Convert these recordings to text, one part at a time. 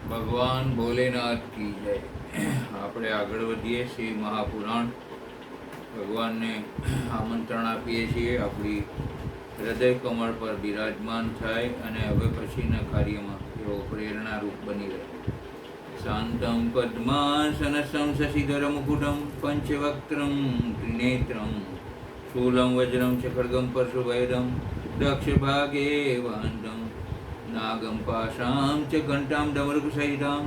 ભગવાન ભોલેનાથ કી જય. આપણે આગળ વધીએ છીએ મહાપુરાણ. ભગવાનને આમંત્રણ આપીએ છીએ આપણી હૃદય કમળ પર બિરાજમાન થાય અને હવે પછીના કાર્યમાં તેઓ પ્રેરણારૂપ બની રહે. શાંતમ પદ્માસનસં શશિધર મુકુટમ પંચવક્ત્રમ ત્રિનેત્રમ શૂલમ વજ્રમ ચ ખડ્ગમ પરશુભેદમ દક્ષ ભાગે વાંદમ નાગમ પાશાં ચ ઘંટાં ડમરુકસહિતાં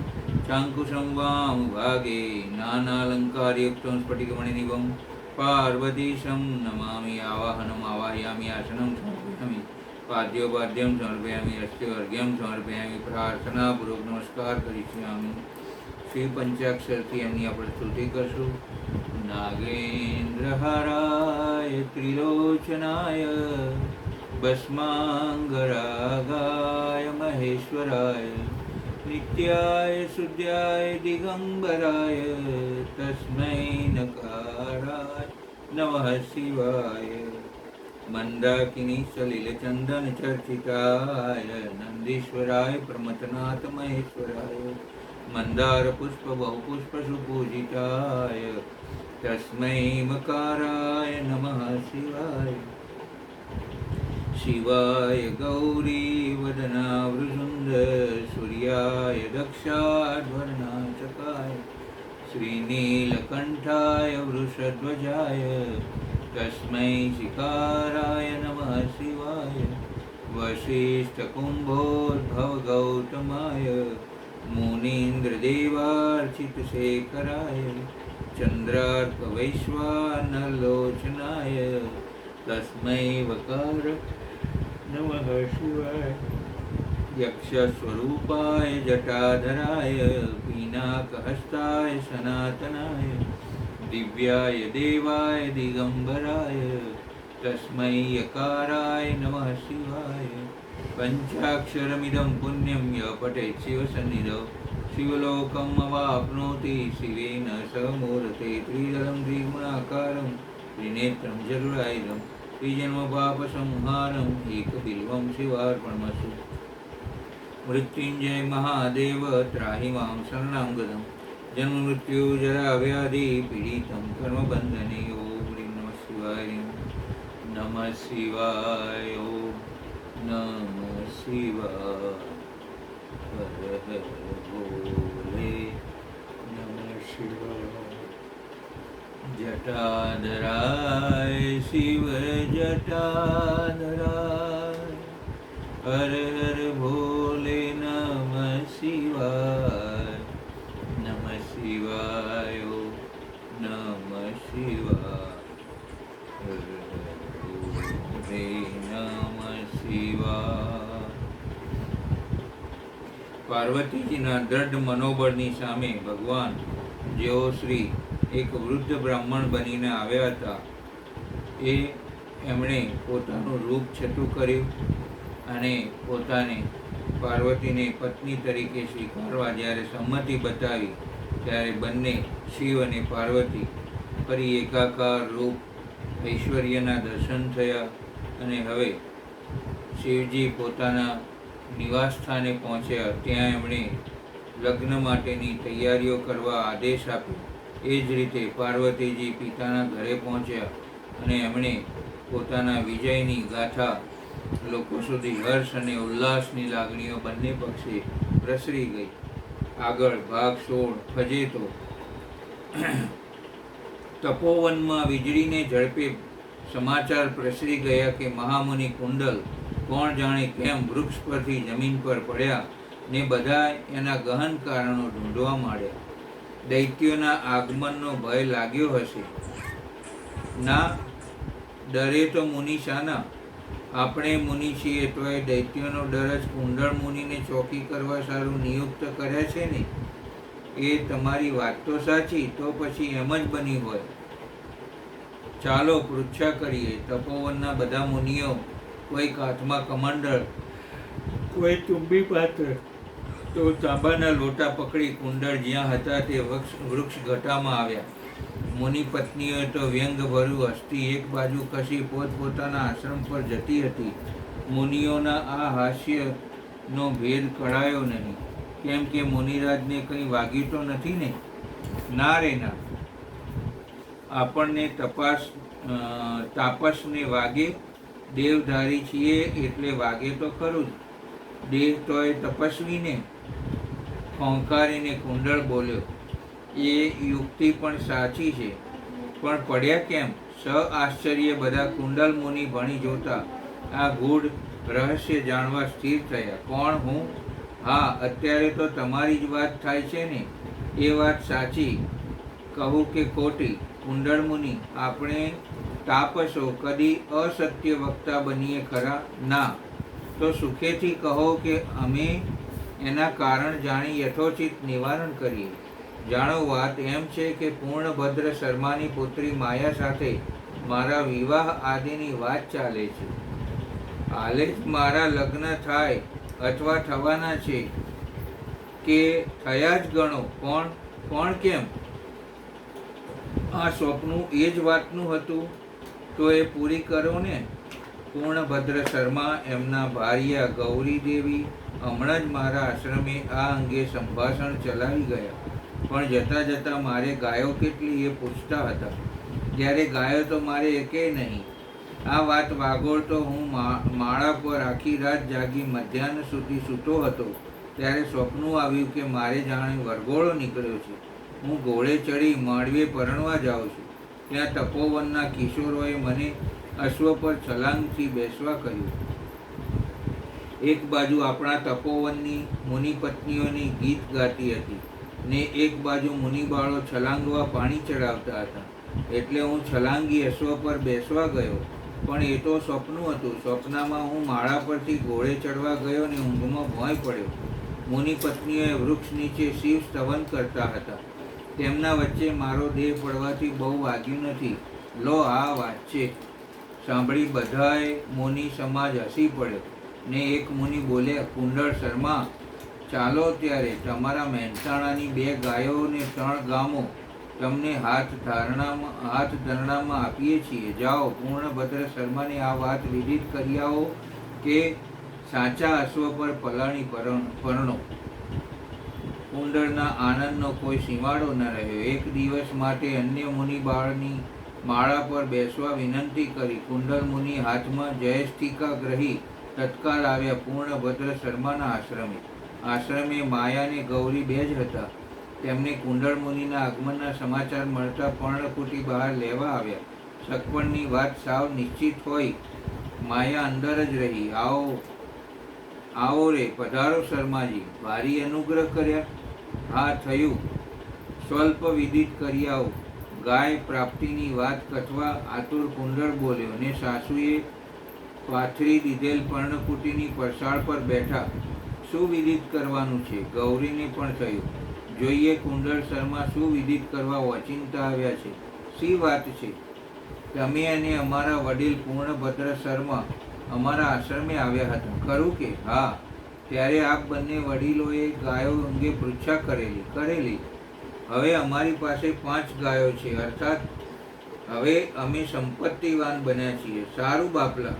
ચાંકુશં વામ ભાગે નાનાલંકારયુક્तं સ્ફટિકમણિનિભં પાર્વતીશં નમામિ. આવાહનમ આવાહયામિ, આસनं સમર્પયામિ, પાદ્યોપાદ્યમ સમર્પયામિ, અસ્ત્યોર્ઘ્યમ સમર્પયામિ. પ્રાર્થનાપૂર્વક નમસ્કાર કરીશ્યામિ. શ્રી પંચાક્ષરથી એમની આપણે સ્તુતિ કરશું. નાગેન્દ્રહારાય ત્રિલોચનાય ભસ્માંગરાગાય મહેશ્વરાય નિત્યાય શુદ્ધાય દિગંબરાય તસ્મૈ નકારાય નમઃ શિવાય. મંદાકિની સલિલચંદન ચર્ચિતાય નંદીશ્વરાય પ્રમથનાથ મહેશ્વરાય મંદાર પુષ્પ બહુપુષ્પ સુપૂજિતાય તસ્મૈ મકારાય નમઃ શિવાય. શિવાય ગૌરી વદનાવૃષુંડ સૂર્યાય દક્ષાધ્વર્ણાચકાય શ્રીનીલકંઠાય વૃષધ્વજાય તસ્મૈ શિકારાય નમઃ શિવાય. વસિષ્ઠકુંભોદ્ભવ ગૌતમાય મુનીન્દ્રદેવાર્ચિતશેખરાય ચંદ્રાર્કવૈશ્વાનરલોચનાય તસ્મૈ વકાર નમઃ શિવાય. યક્ષસ્વરૂપાય જટાધરાય પિનાકહસ્તાય સનાતનાય દિવ્યાય દેવાય દિગંબરાય તસ્મૈ યકારાય નમઃ શિવાય. પંચાક્ષરમિદં પુણ્યં યઃ પઠેત શિવસન્નિધौ શિવલોકમ અવાપ્નોતિ. શિવેન સમૂર્તે ત્રિદલં દ્વિગુણાકારં ત્રિનેત્રં ચતુરાયુધં ત્રિજન્મ પાપસંહારં એકબિલ્વં શિવાર્પણમસ્તુ. મૃત્યુંજય મહાદેવ ત્રાહિ માં શરણાં ગતં જન્મ મૃત્યુ જરા વ્યાધિ પીડિतं કર્મબંધને. ઓમ હ્રીં નમઃ શિવાય. નમઃ શિવાય. ઓમ નમઃ શિવાય. હર હર ભોલે નમઃ શિવાય. જટાધરાય શિવ જટાધરાય હર હર ભોલે નમઃ શિવાય. નમઃ શિવાય. ઓમ નમઃ શિવાય. હર હર ભોલે નમઃ શિવાય. પાર્વતીજીના દ્રઢ મનોબળની સામે ભગવાન જેઓ શ્રી એક વૃદ્ધ બ્રાહ્મણ બનીને આવ્યા હતા એમણે પોતાનું રૂપ છતું કર્યું અને પોતાને પાર્વતીને પત્ની તરીકે સ્વીકારવા જ્યારે સંમતિ બતાવી ત્યારે બંને શિવ અને પાર્વતી ફરી એકાકાર રૂપ ઐશ્વર્યના દર્શન થયા અને હવે શિવજી પોતાના નિવાસ સ્થાને પહોંચ્યા. ત્યાં એમણે લગ્ન માટેની તૈયારીઓ કરવા આદેશ આપ્યો. એ જ રીતે પાર્વતીજી પિતાના ઘરે પહોંચ્યા અને એમણે પોતાના વિજયની ગાથા લોકો સુધી હર્ષ અને ઉલ્લાસની લાગણીઓ બંને પક્ષે પ્રસરી ગઈ. આગળ ભાગ 16 ફજેતો. તપોવનમાં વીજળીને ઝડપે સમાચાર પ્રસરી ગયા કે મહામુનિ કુંડલ કોણ જાણે કેમ વૃક્ષ પરથી જમીન પર પડ્યા ને બધા એના ગહન કારણો ઢૂંઢવા માંડ્યા. દૈત્યોના આગમનનો ભય લાગ્યો હશે. ના ડરે તો મુનિ શાના? આપણે મુનિ છીએ તોય દૈત્યોનો ડર જ કુંડળ મુનિને ચોકી કરવા સારું નિયુક્ત કર્યા છે ને. એ તમારી વાત તો સાચી, તો પછી એમ જ બની હોય. ચાલો પૃચ્છા કરીએ. તપોવનના બધા મુનિઓ કોઈક હાથમાં કમંડળ, કોઈ તુંબી પાત્ર, તો તાંબાના લોટા પકડી કુંડળ જ્યાં હતા તે વૃક્ષ ઘટામાં આવ્યા. મુનિ પત્નીઓ તો વ્યંગભર્યું હસતી એક બાજુ ખસી પોતપોતાના આશ્રમ પર જતી હતી. મુનિઓના આ હાસ્યનો ભેદ કળાયો નહીં. કેમ કે મુનિરાજને કંઈ વાગ્યું તો નથી ને? ના રે ના. આપણને તાપસને વાગે, દેવધારી છીએ એટલે વાગે તો ખરું જ. દેવ તોય તપસ્વીને, ખોંખારીને કુંડળ બોલ્યો. એ યુક્તિ પણ સાચી છે, પણ પડ્યા કેમ? આશ્ચર્ય બધા કુંડલ મુનિ ભણી જોતા આ ગૂઢ રહસ્ય જાણવા સ્થિર થયા. કોણ હું? હા, અત્યારે તો તમારી જ વાત થાય છે ને? એ વાત સાચી, કહું કે ખોટી? કુંડળ મુનિ, આપણે તાપસો કદી અસત્ય વક્તા બનીએ ખરા? ના. તો સુખેથી કહો કે અમે એના કારણ જાણી યથોચિત નિવારણ કરીએ. જાણો, વાત એમ છે કે પૂર્ણભદ્ર શર્માની પુત્રી માયા સાથે મારા વિવાહ આદિની વાત ચાલે છે. હાલે જ મારા લગ્ન થાય અથવા થવાના છે કે થયા જ ગણો. પણ કેમ? આ સ્વપ્નું એ જ વાતનું હતું તો એ પૂરી કરો ને. પૂર્ણભદ્ર શર્મા એમના ભાર્યા ગૌરી દેવી હમણાં જ મારા આશ્રમે આ અંગે સંભાષણ ચલાવી ગયા. પણ જતાં જતાં મારે ગાયો કેટલી એ પૂછતા હતા. જ્યારે ગાયો તો મારે એકેય નહીં. આ વાત વાગોળતો હું માળા પર આખી રાત જાગી મધ્યાહ્ન સુધી સૂતો હતો ત્યારે સ્વપ્નું આવ્યું કે મારે જાણે વરઘોડો નીકળ્યો છે. હું ઘોડે ચડી માંડવે પરણવા જાઉં છું. ત્યાં તપોવનના કિશોરોએ મને અશ્વ પર છલાંગથી બેસવા કહ્યું. એક બાજુ આપણા તપોવનની મુનિપત્નીઓની ગીત ગાતી હતી ને એક બાજુ મુનિબાળો છલાંગવા પાણી ચડાવતા હતા. એટલે હું છલાંગી અશ્વ પર બેસવા ગયો. પણ એ તો સ્વપ્નું હતું. સ્વપ્નમાં હું માળા પરથી ઘોડે ચડવા ગયો ને ઊંઘમાં ભોંય પડ્યો. મુનિપત્નીઓએ વૃક્ષ નીચે શિવ સ્તવન કરતા હતા. તેમના વચ્ચે મારો દેહ પડવાથી બહુ વાગ્યું નથી. લો, આ વાત છે. સાંભળી બધાએ મુનિ સમાજ હસી પડ્યો ને એક મુનિ બોલ્યા, કુંડળ શર્મા, ચાલો ત્યારે તમારા મહેનતાણાની 2 ગાયો ને 3 ગામો તમને હાથ ધરણામાં આપીએ છીએ. જાઓ, પૂર્ણભદ્ર શર્માને આ વાત વિદિત કરી આવો કે સાચા અશ્વ પર પલાણી પરણો. કુંડળના આનંદનો કોઈ સીમાડો ન રહ્યો. એક દિવસ માટે અન્ય મુનિ બાળની માળા પર બેસવા વિનંતી કરી. કુંડળ મુનિ હાથમાં જયસ્તિકા ગ્રહી તત્કાલ આવ્યા પૂર્ણભદ્ર શર્માના આશ્રમે માયા ને ગૌરી 2 જ હતા. તેમને કુંડળ મુનિના આગમનના સમાચાર મળતા પર્ણકુટી બહાર લેવા આવ્યા. સગપણની વાત સાવ નિશ્ચિત હોય. માયા અંદર જ રહી. આવો રે, પધારો શર્માજી. ભારી અનુગ્રહ કર્યા. હા, થયું. સ્વલ્પ વિદિત કરી આવો. ગાય પ્રાપ્તિની વાત કથવા આતુર કુંડળ બોલ્યો ને સાસુએ પાથરી દીધેલ પર્ણકુટીની પરસાળ પર બેઠા. શું વિદિત કરવાનું છે? ગૌરીને પણ થયું. જોઈએ કુંડળ શર્મા શું વિદિત કરવા ઓચિંતા આવ્યા છે. શી વાત છે? તમે અને અમારા વડીલ પૂર્ણભદ્ર શર્મા અમારા આશ્રમે આવ્યા હતા, ખરું કે? હા. ત્યારે આપ બંને વડીલોએ ગાયો અંગે પૃચ્છા કરેલી. હવે અમારી પાસે 5 ગાયો છે. અર્થાત હવે અમે સંપત્તિવાન બન્યા છીએ. સારું બાપલા,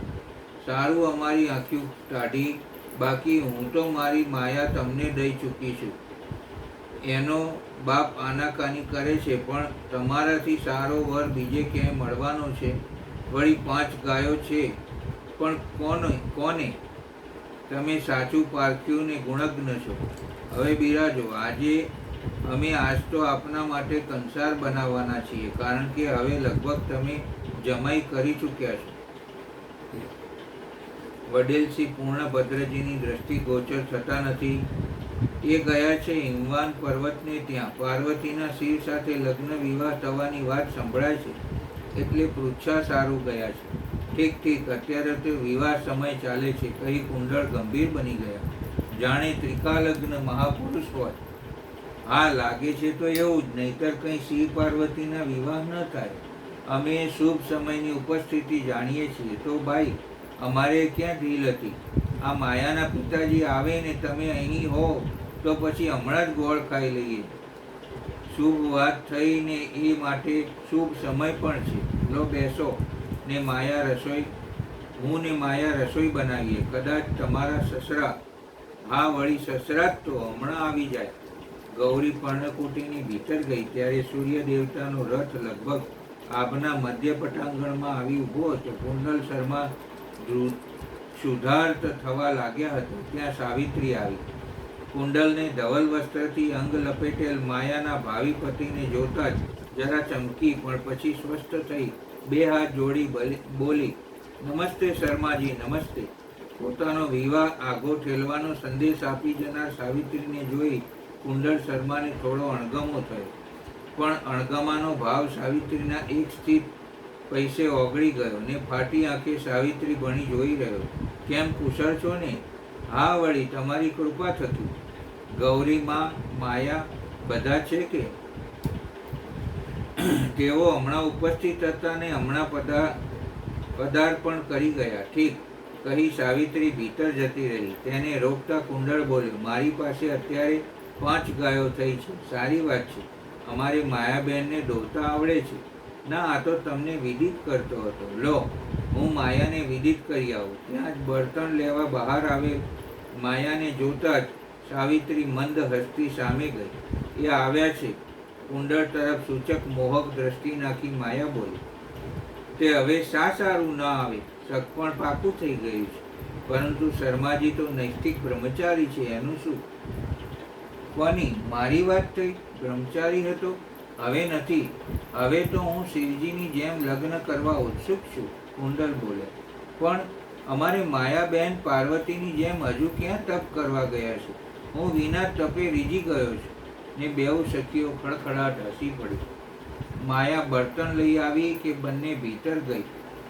સારું. અમારી આંખ્યું ટાઢી. બાકી હું તો મારી માયા તમને દઈ ચૂકી છું. એનો બાપ આનાકાની કરે છે, પણ તમારાથી સારો વર બીજે ક્યાંય મળવાનો છે? વળી 5 ગાયો છે, પણ કોને? તમે સાચું પારખ્યું ને ગુણજ્ઞ છો. હવે બિરાજો. અમે આજ તો આપના માટે કંસાર બનાવવાના છીએ, કારણ કે હવે લગભગ તમે જમાઈ કરી ચૂક્યા છો. વડીલ શ્રી પૂર્ણભદ્રજીની દ્રષ્ટિ ગોચર થતા નથી. એ ગયા છે હિમવાન પર્વતને ત્યાં. પાર્વતીના શિવ સાથે લગ્ન વિવાહ થવાની વાત સંભળાય છે, એટલે પૃચ્છા સારું ગયા છે. ઠીક. અત્યારે તો વિવાહ સમય ચાલે છે, કહી કુંડળ ગંભીર બની ગયા. જાણે ત્રિકાલગ્ન મહાપુરુષ હોય. હા, લાગે છે તો એવું જ, નહીતર કંઈ શિવ પાર્વતીના વિવાહ ન થાય. અમે શુભ સમયની ઉપસ્થિતિ જાણીએ છીએ. તો ભાઈ, અમારે ક્યાં ઢીલ હતી? આ માયાના પિતાજી આવે ને તમે અહીં હો તો પછી હમણાં જ ગોળ ખાઈ લઈએ. શુભ વાત થઈ ને એ માટે શુભ સમય પણ છે. લો, બેસો ને હું ને માયા રસોઈ બનાવીએ. કદાચ તમારા સસરા હા વળી સસરાજ તો હમણાં આવી જાય. ગૌરી પર્ણકુટીની ભીતર ગઈ ત્યારે સૂર્ય દેવતાનો રથ લગભગ આભના મધ્ય પટાંગણમાં આવી ઊભો હતો. કુંડલ શર્મા શુદ્ધાર્થ થવા લાગ્યા હતા ત્યાં સાવિત્રી આવી. કુંડલને ધવલ વસ્ત્રથી અંગ લપેટેલ માયાના ભાવિ પતિને જોતા જ જરા ચમકી, પણ પછી સ્વસ્થ થઈ બે હાથ જોડી બોલી, નમસ્તે શર્માજી, નમસ્તે. પોતાનો વિવાહ આગો ઠેલવાનો સંદેશ આપી જનાર સાવિત્રીને જોઈ કુંડળ શર્માને થોડો અણગમો થયો, પણ અણગમાનો ભાવ સાવિત્રીના એક સ્થિત પૈસે ઓગળી ગયો ને ફાટી આંખે સાવિત્રી બની જોઈ રહ્યો. કેમ, કુશળ છો ને? હા વળી, તમારી કૃપા થકી. ગૌરીમાં માયા બધા છે કે? તેઓ હમણાં ઉપસ્થિત હતા ને હમણાં પદાર્પણ કરી ગયા. ઠીક, કહી સાવિત્રી ભીતર જતી રહી. તેને રોકતા કુંડળ બોલ્યો, મારી પાસે અત્યારે 5 ગાયો થઈ છે. સારી વાત છે. અમારે માયાબેનને દોરતા આવડે છે. ના, આ તો તમને વિદિત કરતો હતો. લો, હું માયાને વિદિત કરી આવું. ત્યાં જ બળતણ લેવા બહાર આવેલ માયાને જોતા જ સાવિત્રી મંદ હસ્તી સામે ગઈ. એ આવ્યા છે. કુંડળ તરફ સૂચક મોહક દ્રષ્ટિ નાખી માયા બોલી, તે હવે શા સારું ન આવે? સગપણ પાકું થઈ ગયું છે. પરંતુ શર્માજી તો નૈષ્ઠિક બ્રહ્મચારી છે, એનું શું? કોની? મારી વાત થઈ? બ્રહ્મચારી હતો? હવે નથી. હવે તો હું શિવજીની જેમ લગ્ન કરવા ઉત્સુક છું. કુંડલ બોલે, પણ અમારે માયાબેન પાર્વતીની જેમ હજુ ક્યાં તપ કરવા ગયા છે? હું વિના તપે રીઝી ગયો છું. ને બેઉ સખીઓ ખડખડાટ હસી પડી. માયા બર્તન લઈ આવી કે બંને ભીતર ગઈ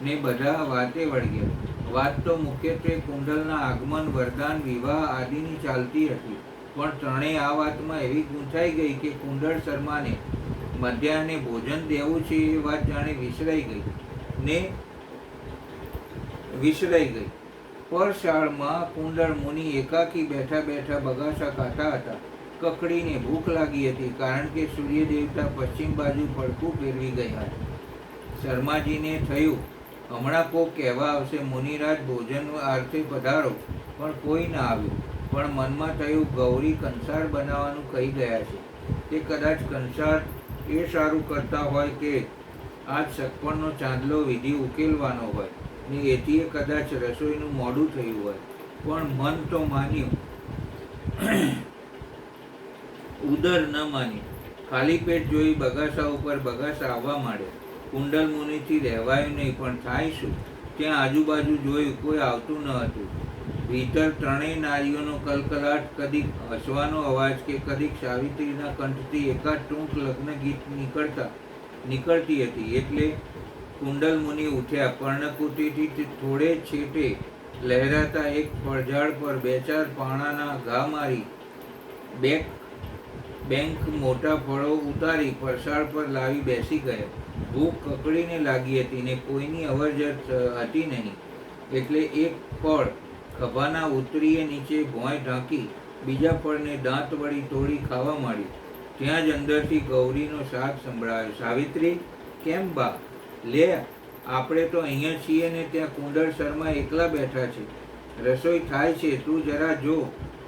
ને બધા વાતે વળગ્યા. વાત તો મુખ્યત્વે કુંડલના આગમન, વરદાન, વિવાહ આદિની ચાલતી હતી, પણ ત્રણેય આ વાતમાં એવી ગૂંથાઈ ગઈ કે કુંડળ શર્માને મધ્યાહને ભોજન દેવું છે એ વાત જાણે વિસરાઈ ગઈ. પરશાળમાં કુંડળ મુનિ એકાકી બેઠા બેઠા બગાસા ખાતા હતા. કકડીને ભૂખ લાગી હતી, કારણ કે સૂર્ય દેવતા પશ્ચિમ બાજુ પડખું ફેરવી ગયા હતા. શર્માજીને થયું, હમણાં કોક કહેવા આવશે, મુનિરાજ ભોજન અર્થે પધારો, પણ કોઈ ના આવ્યું. પણ મનમાં થયું, ગૌરી કંસાર બનાવવાનું કહી ગયા છે. તે કદાચ કંસાર એ સારું કરતા હોય કે આજ સગપણનો ચાંદલો વિધિ ઉકેલવાનો હોય ને એથી કદાચ રસોઈનું મોડું થયું હોય. પણ મન તો માન્યું, ઉદર ન માન્યું. ખાલી પેટ જોઈ બગાસા ઉપર બગાસા આવવા માંડ્યા. કુંડલ મુનિથી રહેવાયું નહીં, પણ થાય શું? ત્યાં આજુબાજુ જોયું, કોઈ આવતું ન હતું. ભીતર ત્રણેય નારીઓનો કલકલાટ, કદીક હસવાનો અવાજ કે કદીક સાવિત્રીના કંઠથી એકાદ ટૂંક લગ્ન ગીત નીકળતી હતી. એટલે કુંડલ મુનિ ઉઠ્યા. પર્ણકુટીથી થોડે છેટે લહેરાતા એક ફળઝાડ પર 2-4 પાણાના ઘા મારી બેંક મોટા ફળો ઉતારી પરસાળ પર લાવી બેસી ગયા. ભૂખ કકડીને લાગી હતી ને કોઈની અવરજર હતી નહીં, એટલે એક ફળ ખભાના ઉતરીએ નીચે ભોંય ઢાંકી બીજા ફળને દાંત વળી તોડી ખાવા માંડી. ત્યાં જ અંદરથી ગૌરીનો શાક સંભળાયો. સાવિત્રી, કેમ બા? લે, આપણે તો અહીંયા છીએ ને ત્યાં કુંડળ શર્મા એકલા બેઠા છે. રસોઈ થાય છે, તું જરા જો,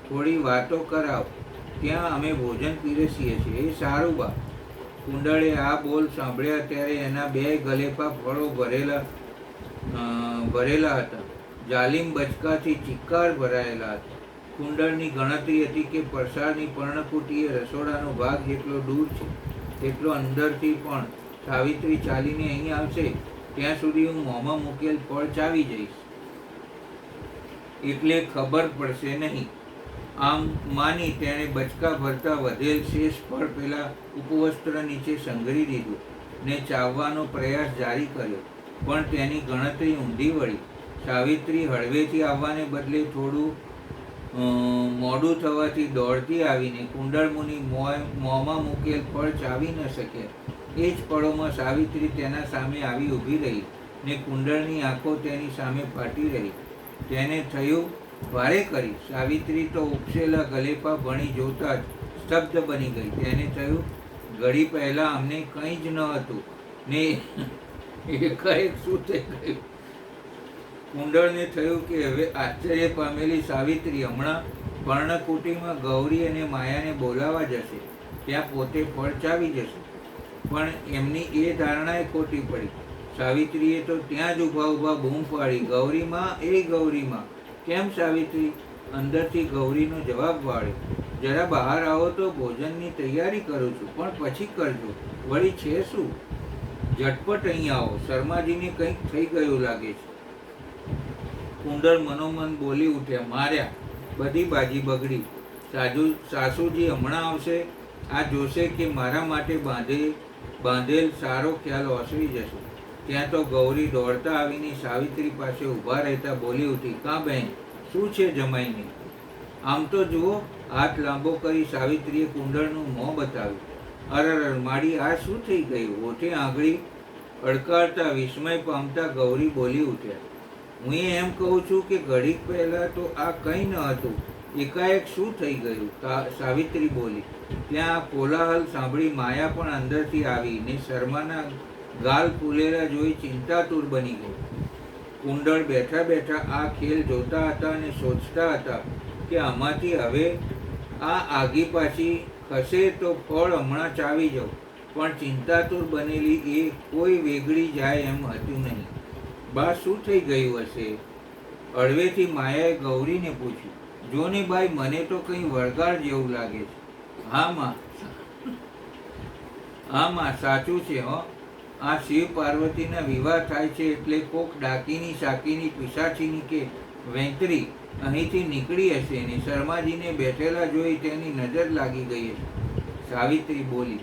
થોડી વાતો કરાવ. ત્યાં અમે ભોજન પીરસીએ છીએ. એ સારું બા. કુંડળે આ બોલ સાંભળ્યા ત્યારે એના 2 ગલેપા ફળો ભરેલા હતા. જાલિમ બચકાથી ચિક્કાર ભરાયેલા હતા. કુંડળની ગણતરી હતી કે પરસાળની પર્ણકુટીએ રસોડાનો ભાગ જેટલો દૂર છે તેટલો અંદરથી પણ સાવિત્રી ચાલીને અહીં આવશે ત્યાં સુધી હું મોંમાં મૂકેલ ફળ ચાવી જઈશ, એટલે ખબર પડશે નહીં. આમ માની તેણે બચકા ભરતા વધેલ શેષ ફળ પેલા ઉપવસ્ત્ર નીચે સંઘરી દીધું ને ચાવવાનો પ્રયાસ જારી કર્યો, પણ તેની ગણતરી ઊંધી વળી. સાવિત્રી હળવેથી આવવાને બદલે થોડું મોડું થવાથી દોડતી આવીને કુંડળ મુનિ મોંમાં મૂકેલ ફળ ચાવી ન શક્યા. એ જ પળોમાં સાવિત્રી તેના સામે આવી ઊભી રહી ને કુંડળની આંખો તેની સામે ફાટી રહી. તેને થયું, વારે કરી. સાવિત્રી તો ઉપસેલા ગલેપા ભણી જોતા જ સ્તબ્ધ બની ગઈ. તેને થયું, ઘડી પહેલા અમને કંઈ જ ન હતું ને એકાએક શું થઈ ગયું? કુંડળને થયું કે હવે આશ્ચર્ય પામેલી સાવિત્રી હમણાં પર્ણકુટીમાં ગૌરી અને માયાને બોલાવા જશે, ત્યાં પોતે ફળ ચાવી જશે. પણ એમની એ ધારણાએ ખોટી પડી. સાવિત્રીએ તો ત્યાં જ ઊભા ઊભા બૂમ પાડી, ગૌરીમાં, એ ગૌરીમાં. કેમ સાવિત્રી? અંદરથી ગૌરીનો જવાબ વાળ્યો, જરા બહાર આવો તો ભોજનની તૈયારી કરું છું, પણ પછી કરજો. વળી છે શું? ઝટપટ અહીં આવો, શર્માજીને કંઈક થઈ ગયું લાગે છે. કુંડળ મનોમન બોલી ઉઠ્યા, માર્યા, બધી બાજી બગડી. સાસુજી હમણાં આવશે, આ જોશે કે મારા માટે બાંધેલ સારો ખ્યાલ ઓસરી જશે. ત્યાં તો ગૌરી દોડતા આવીને સાવિત્રી પાસે ઊભા રહેતા બોલી ઉઠી, કાં બહેન, શું છે જમાઈને? આમ તો જુઓ. હાથ લાંબો કરી સાવિત્રીએ કુંડળનું મોં બતાવ્યું. અરર માડી, આ શું થઈ ગયું? ઓઠે આંગળી અડકાળતા વિસ્મય પામતા ગૌરી બોલી ઉઠ્યા, હું એમ કહું છું કે ઘડીક પહેલા તો આ કંઈ ન હતું, એકાએક શું થઈ ગયું? સાવિત્રી બોલી. ત્યાં કોલાહલ સાંભળી માયા પણ અંદરથી આવી ને શર્માના ગાલ ફૂલેલા જોઈ ચિંતાતુર બની ગઈ. કુંડળ બેઠા બેઠા આ ખેલ જોતા હતા અને સોચતા હતા કે આમાંથી હવે આ આગી પાછી ખસે તો ફળ હમણાં ચાવી જાઉં. પણ ચિંતાતુર બનેલી એ કોઈ વેગળી જાય એમ હતું નહીં. બા, શું થઈ ગયું હશે? અળવેથી માયાએ ગૌરીને પૂછ્યું. જો ને ભાઈ, મને તો કંઈ વળગાડ જેવું લાગે છે. હા માં, સાચું છે હો. આ શિવ પાર્વતીના વિવાહ થાય છે એટલે કોક ડાકીની શાકીની પિશાચીની કે વેંતરી અહીંથી નીકળી હશે ને શર્માજીને બેઠેલા જોઈ તેની નજર લાગી ગઈ હશે. સાવિત્રી બોલી.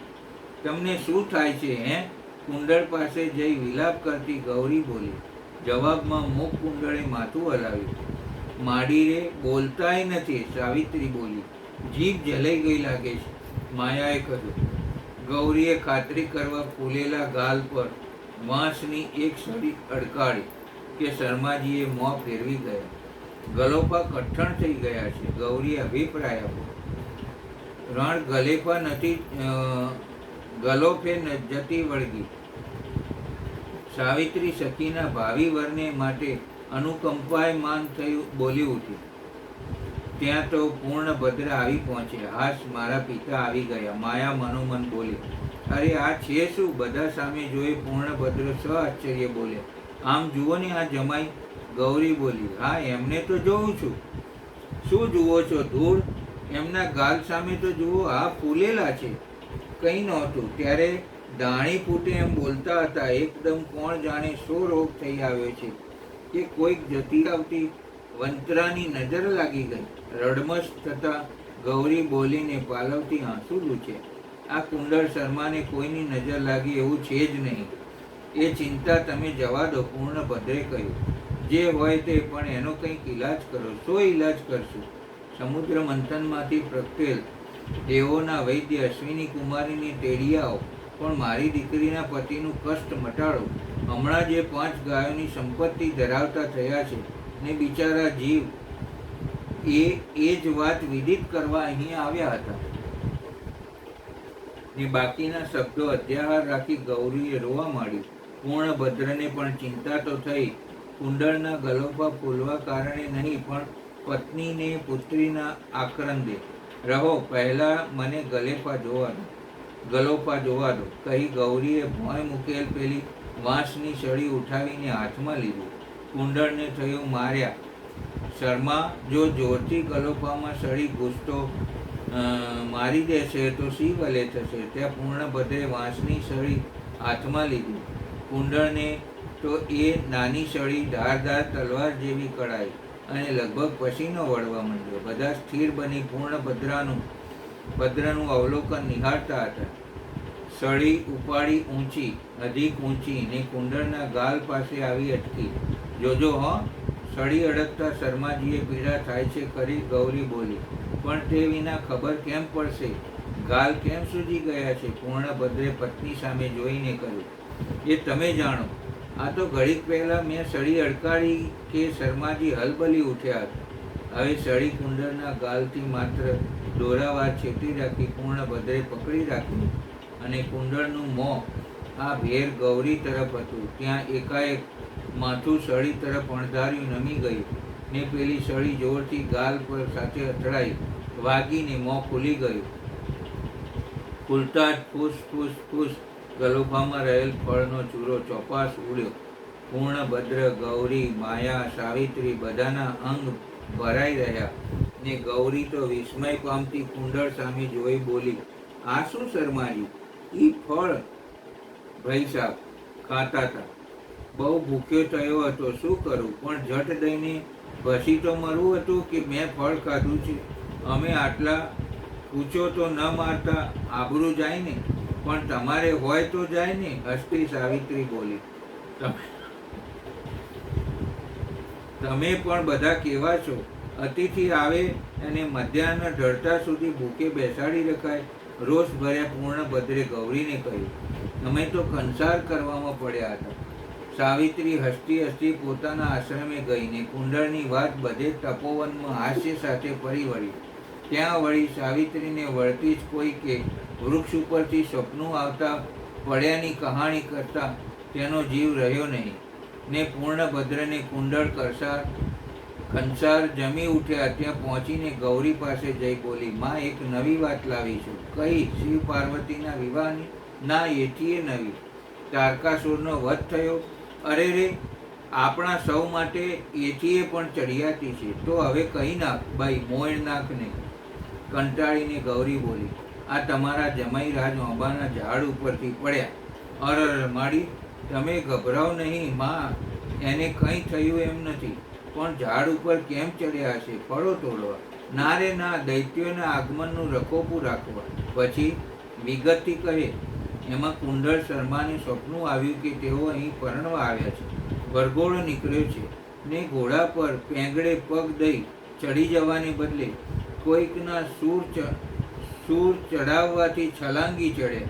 તમને શું થાય છે હે? કુંડળ પાસે જઈ વિલાપ કરતી ગૌરી બોલી. જવાબમાં મુખ કુંડળે માથું હલાવ્યું. માડી રે, બોલતાય નથી. સાવિત્રી બોલી. જીભ જલાઈ ગઈ લાગે છે, માયાએ કહ્યું. ગૌરીએ ખાતરી કરવા ફૂલેલા ગાલ પર વાંસની એક સળી અડકાળી કે શર્માજીએ મોં ફેરવી ગયા. ગલોપા કઠણ થઈ ગયા છે. ગૌરીએ અભિપ્રાય આપ્યો. રણ ગલેફા નથી, ગલોફે જતી વળગી. સાવિત્રી સખીના ભાવિ વરને માટે અનુકંપાયમાન થઈ બોલી ઉઠી. ત્યાં તો પૂર્ણભદ્ર આવી પહોંચ્યા. હાશ, મારા પિતા આવી ગયા. માયા મનોમન બોલી. અરે આ છે શું? બધા સામે જોઈ પૂર્ણભદ્ર આશ્ચર્ય બોલ્યા. આમ જુઓ ને આ જમાઈ. ગૌરી બોલી. હા, એમને તો જોઉં છું. શું જુઓ છો? ધૂળ. એમના ગાલ સામે તો જુઓ, આ ફૂલેલા છે. કંઈ નહોતું. ત્યારે દાણી ફૂટે એમ બોલતા હતા. એકદમ કોણ જાણે શો રોગ થઈ આવ્યો છે કે કોઈક જતી આવતી વંતરાની નજર લાગી ગઈ. રડમસ થતા ગૌરી બોલીને પાલવથી આંસુ લૂછે. આ કુંડળ શર્માને કોઈની નજર લાગી એવું છે જ નહીં. એ ચિંતા તમે જવા દો, પૂર્ણભદ્રે કહ્યું. જે હોય તે, પણ એનો કંઈક ઈલાજ કરો. શો ઈલાજ કરશું? સમુદ્ર મંથનમાંથી પ્રગટેલ દેવોના વૈદ્ય અશ્વિની કુમારીને તેડી આવો, પણ મારી દીકરીના પતિનું કષ્ટ મટાડો. હમણાં જે 5 ગાયોની સંપત્તિ ધરાવતા થયા છે ને બિચારા જીવ, એ જ વાત વિદિત કરવા અહીં આવ્યા હતા. ને બાકીના શબ્દો અધ્યાહાર રાખી ગૌરીએ રોવા માંડી. પૂર્ણભદ્રને પણ ચિંતા તો થઈ. કુંડળના ગલોફા ફૂલવા કારણે નહીં, પણ પત્નીને પુત્રીના આક્રંદે. રહો, પહેલા મને ગલોફા જોવા દો, કહી ગૌરીએ ભોંય મૂકેલ પેલી વાંસની સળી ઉઠાવીને હાથમાં લીધી. કુંડળને થયું, માર્યા. શર્મા, જો જોરથી ગલોફામાં સળી ઘૂસતો મારી દેશે તો શી ભલે થશે? ત્યાં પૂર્ણભદ્રે વાંસની સળી હાથમાં લીધી. કુંડળને તો એ નાની સળી ધારદાર તલવાર જેવી કળાઈ અને લગભગ પસીનો વળવા માંડ્યો. બધા સ્થિર બની પૂર્ણભદ્રનું અવલોકન નિહાળતા હતા. સળી ઉપાડી ઊંચી, અધિક ઊંચી ને કુંડળના ગાલ પાસે આવી અટકી. જોજો હો! સળી અડકતા શર્માજીએ પીડા થાય છે કરી ગૌરી બોલી. પણ તે વિના ખબર કેમ પડશે? ગાલ કેમ સૂજી ગયા છે? પૂર્ણભદ્રે પત્ની સામે જોઈને કહ્યું. એ તમે જાણો. આ તો ઘડીક પહેલા મેં સળી અડકાળી કે શર્માજી હલબલી ઉઠ્યા હતા. હવે સળી કુંડળના ગાલથી માત્ર દોરાવાર છેટી રાખી પૂર્ણભદ્રે પકડી રાખી અને કુંડળનું મોં આ ભેર ગૌરી તરફ હતું. ત્યાં એકાએક માથું સળી તરફ અણધાર્યું નમી ગયું. ને પેલી સળી જોરથી ગાલ પર સાથે અથડાઈ, વાગીને મોં ખુલી ગયું. ખુલતા જ ફૂસ ફૂસ ફૂસ ગલોફામાં રહેલ ફળનો ચૂરો ચોપાસ ઉડ્યો. પૂર્ણભદ્ર, ગૌરી, માયા, સાવિત્રી બધાના અંગ ભરાઈ રહ્યા ને ગૌરી તો વિસ્મય પામતી કુંડળ સામે જોઈ બોલી, આ શું શરમાજી? ઈ ફળ ભાઈ સાહેબ ખાતા હતા. બહુ ભૂખ્યો થયો હતો, શું કરું? પણ જટ દઈને ભસી તો મરવું હતું કે મેં ફળ ખાધું છે? અમે આટલા પૂછો તો ન મારતા આબરૂ જાય ને? પણ તમારે હોય તો જાય ને, હસતી સાવિત્રી બોલી. તમે પણ બધા કેવા છો? અતિથિ આવે અને મધ્યાહન ઢળતા સુધી ભૂખે બેસાડી રખાય? રોષ ભર્યા પૂર્ણભદ્રે ગૌરીને કહ્યું. અમે તો કંસાર કરવામાં પડ્યા હતા. સાવિત્રી હસતી હસતી પોતાના આશ્રમે ગઈને કુંડળની વાત બધે તપોવનમાં હાસ્ય સાથે ફરી વળી. ત્યાં વળી સાવિત્રીને વળતી જ કોઈ કે વૃક્ષ ઉપરથી સપનું આવતા પડ્યાની કહાણી કરતા તેનો જીવ રહ્યો નહીં ને પૂર્ણભદ્રને કુંડળ કંસાર જમી ઉઠ્યા. ત્યાં પહોંચીને ગૌરી પાસે જઈ બોલી, માં એક નવી વાત લાવી છું. કઈ? શિવ પાર્વતીના વિવાહની? ના, એથીએ નવી. તારકાસુરનો વધ થયો. અરે રે, આપણા સૌ માટે એથીએ પણ ચડિયાતી છે. તો હવે કહી નાખ ભાઈ, મોય નાખ ને. કંટાળીને ગૌરી બોલી, આ તમારા જમાઈ રાજ ઓંબાના ઝાડ ઉપરથી પડ્યા. અરર માડી, તમે ગભરાવ નહીં માં, એને કંઈ થયું એમ નથી. પણ ઝાડ ઉપર કેમ ચડ્યા હશે? ફળો તોડવા? ના રે ના, દૈત્યોના આગમનનું રખોપું રાખવા. પછી વિગતથી કહે. એમાં કુંડળ શર્માને સપનું આવ્યું કે તેઓ અહીં પરણવા આવ્યા છે. વરઘોડો નીકળ્યો છે ને ઘોડા પર પેંગડે પગ દઈ ચડી જવાને બદલે કોઈકના સૂર ચડાવવાથી છલાંગી ચડે.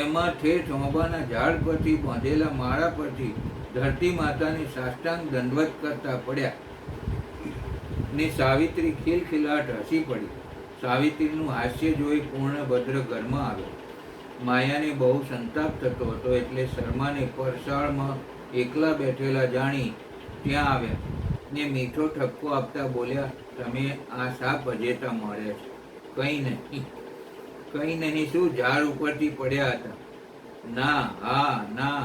એમાં ઠેઠ ઓંબાના ઝાડ પરથી બાંધેલા માળા પરથી ધરતી માતાને સાષ્ટાંગ દંડવત કરતા પડ્યા ને સાવિત્રી ખિલખિલાટ હસી પડી. સાવિત્રીનું હાસ્ય જોઈ પૂર્ણભદ્ર ઘરમાં આવ્યો. માયાને બહુ સંતાપ થતો હતો એટલે શર્માને પરસાળમાં એકલા બેઠેલા જાણી ત્યાં આવ્યા ને મીઠો ઠપકો આપતા બોલ્યા, તમે આ શા ભજેતા મળ્યા છે? કંઈ નહીં, કંઈ નહીં. શું ઝાડ ઉપરથી પડ્યા હતા? ના હા, ના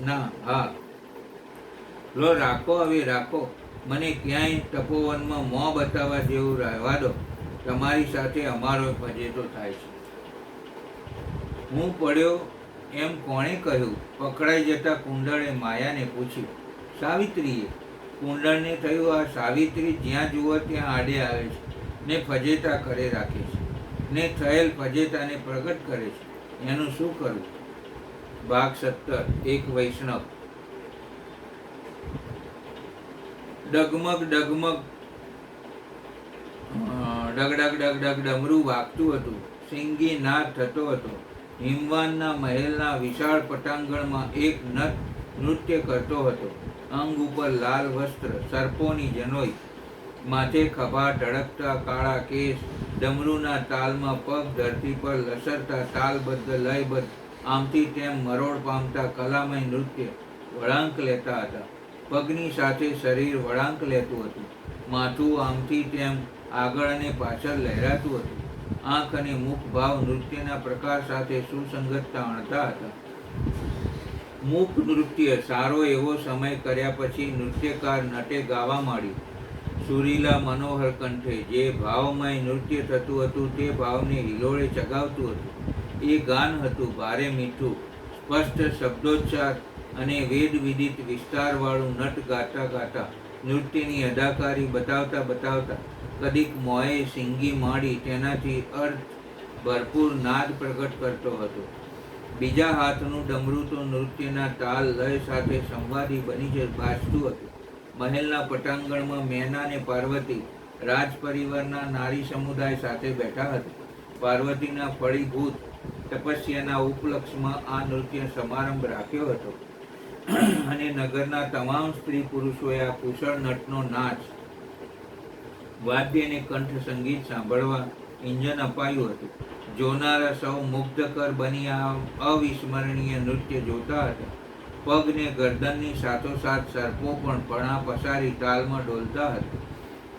ના હા. લો રાખો, હવે રાખો. મને ક્યાંય તપોવનમાં મોં બતાવવા જેવું રહેવા દો. તમારી સાથે અમારો ભજેતો થાય છે. હું પડ્યો એમ કોણે કહ્યું? પકડાઈ જતા કુંડળે માયાને પૂછ્યું. સાવિત્રીએ. કુંડળને થયું, આ સાવિત્રી જ્યાં જુઓ ત્યાં આડે આવે છે ને ફજેતા કરે રાખે છે ને થયેલ ફજેતાને પ્રગટ કરે છે. એનું શું કરવું? ભાગ 17. એક વૈષ્ણવ. ડગમગ ડગમગ ડગડગ ડગડગ ડમરું વાગતું હતું. સિંગી નાદ થતો હતો. હિમવાનના મહેલના વિશાળ પટાંગણમાં એક નટ નૃત્ય કરતો હતો. અંગ ઉપર લાલ વસ્ત્ર, સર્પોની જનોઈ, માથે ખભા ઢળકતા કાળા કેસ, ડમરૂના તાલમાં પગ ધરતી પર લસરતા તાલબદ્ધ લયબદ્ધ આમથી તેમ મરોડ પામતા કલામય નૃત્ય વળાંક લેતા હતા. પગની સાથે શરીર વળાંક લેતું હતું. માથું આમથી તેમ આગળ અને પાછળ લહેરાતું હતું. આંખ અને મુખ ભાવ નૃત્યના પ્રકાર સાથે સુસંગતતા અણતા હતા. મૂક નૃત્ય સારો એવો સમય કર્યા પછી નૃત્યકાર નટે ગાવા માંડ્યું. સુરીલા મનોહર કંઠે જે ભાવમય નૃત્ય થતું હતું તે ભાવને હિલોળે ચગાવતું હતું. એ ગાન હતું ભારે મીઠું, સ્પષ્ટ શબ્દોચ્ચાર અને વેદ વિદિત વિસ્તારવાળું નટ ગાતા ગાતા નૃત્યની અદાકારી બતાવતા કદીક મોએ સિંગી માંડી તેનાથી અર્થ ભરપૂર નાદ પ્રગટ કરતો હતો. બીજા હાથનું ડમરું તો નૃત્યના તાલ લય સાથે સંવાદી બની બાજતું હતું. મહેલના પટાંગણમાં મેના અને પાર્વતી રાજ પરિવારના નારી સમુદાય સાથે બેઠા હતા. પાર્વતીના ફળીભૂત તપસ્યાના ઉપલક્ષમાં આ નૃત્ય સમારંભ રાખ્યો હતો અને નગરના તમામ સ્ત્રી પુરુષોએ આ કુશળ નટનો નાચ, વાદ્ય અને કંઠ સંગીત સાંભળવા ઇંજન અપાયું હતું. જોનારા સૌ મુગ્ધકર બની આ અવિસ્મરણીય નૃત્ય જોતા હતા. પગ ને ગરદનની સાથોસાથ સર્પો પણ પણા પસારી તાલમાં ડોલતા હતા.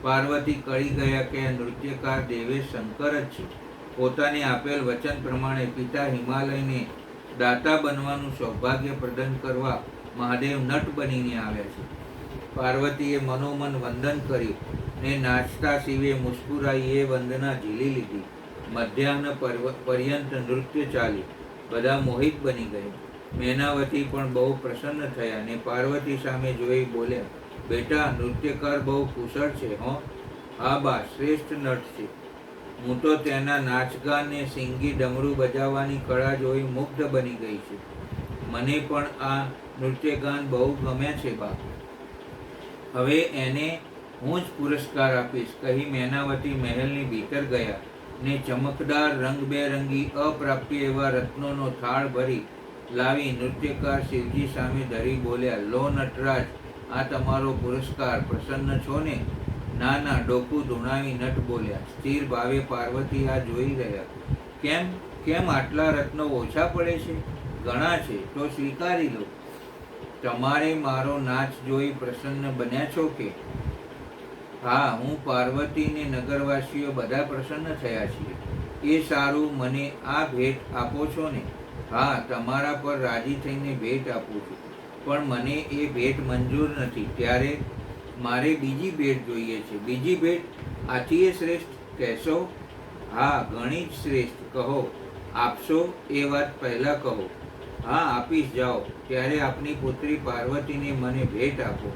પાર્વતી કળી ગયા કે નૃત્યકાર દેવેશ શંકર જ છે. પોતાને આપેલ વચન પ્રમાણે પિતા હિમાલયને દાતા બનવાનું સૌભાગ્ય પ્રદાન કરવા મહાદેવ નટ બનીને આવ્યા છે. પાર્વતીએ મનોમન વંદન કર્યું ને નાચતા શિવે મુસ્કુરાઈ એ વંદના ઝીલી લીધી. મધ્યાહ્ન પર્યંત નૃત્ય ચાલ્યું. બધા મોહિત બની ગયા. મેનાવતી પણ બહુ પ્રસન્ન થયા ને પાર્વતી સામે જોઈ બોલ્યા, બેટા, નૃત્યકાર બહુ કુશળ છે હો. હા બા, શ્રેષ્ઠ નટ છે. હું તો તેના નાચગાન ને સિંગી ડમરૂ બજાવવાની કળા જોઈ મુગ્ધ બની ગઈ છે. મને પણ આ નૃત્યગાન બહુ ગમ્યા છે બા. હવે એને હું જ પુરસ્કાર આપીશ, કહી મેનાવતી મહેલની ભીતર ગયા ને ચમકદાર રંગબેરંગી અપ્રાપ્ય એવા રત્નોનો થાળ ભરી લાવી નૃત્યકાર શિવજી સામે ધરી બોલ્યા, લો નટરાજ, આ તમારો પુરસ્કાર. પ્રસન્ન છો ને? ના ના, ડોકું ધૂણાવી નટ બોલ્યા. સ્થિર ભાવે પાર્વતી આ જોઈ રહ્યા. કેમ કેમ આટલા રત્નો ઓછા પડે છે? ઘણા છે તો સ્વીકારી લો. તમારે મારો નાચ જોઈ પ્રસન્ન બન્યા છો કે? હા, હું પાર્વતી ને નગરવાસીઓ બધા પ્રસન્ન થયા છીએ. એ સારું, મને આ ભેટ આપો છો ને? હા, તમારા પર રાજી થઈને ભેટ આપું છું, પણ મને એ ભેટ મંજૂર નથી. ત્યારે મારે બીજી ભેટ જોઈએ છે. બીજી ભેટ? આથી એ શ્રેષ્ઠ કહેશો? હા, ઘણી જ શ્રેષ્ઠ. કહો, આપશો એ વાત પહેલા કહો. હા, આપીશ, જાઓ. ત્યારે આપની પુત્રી પાર્વતીને મને ભેટ આપો.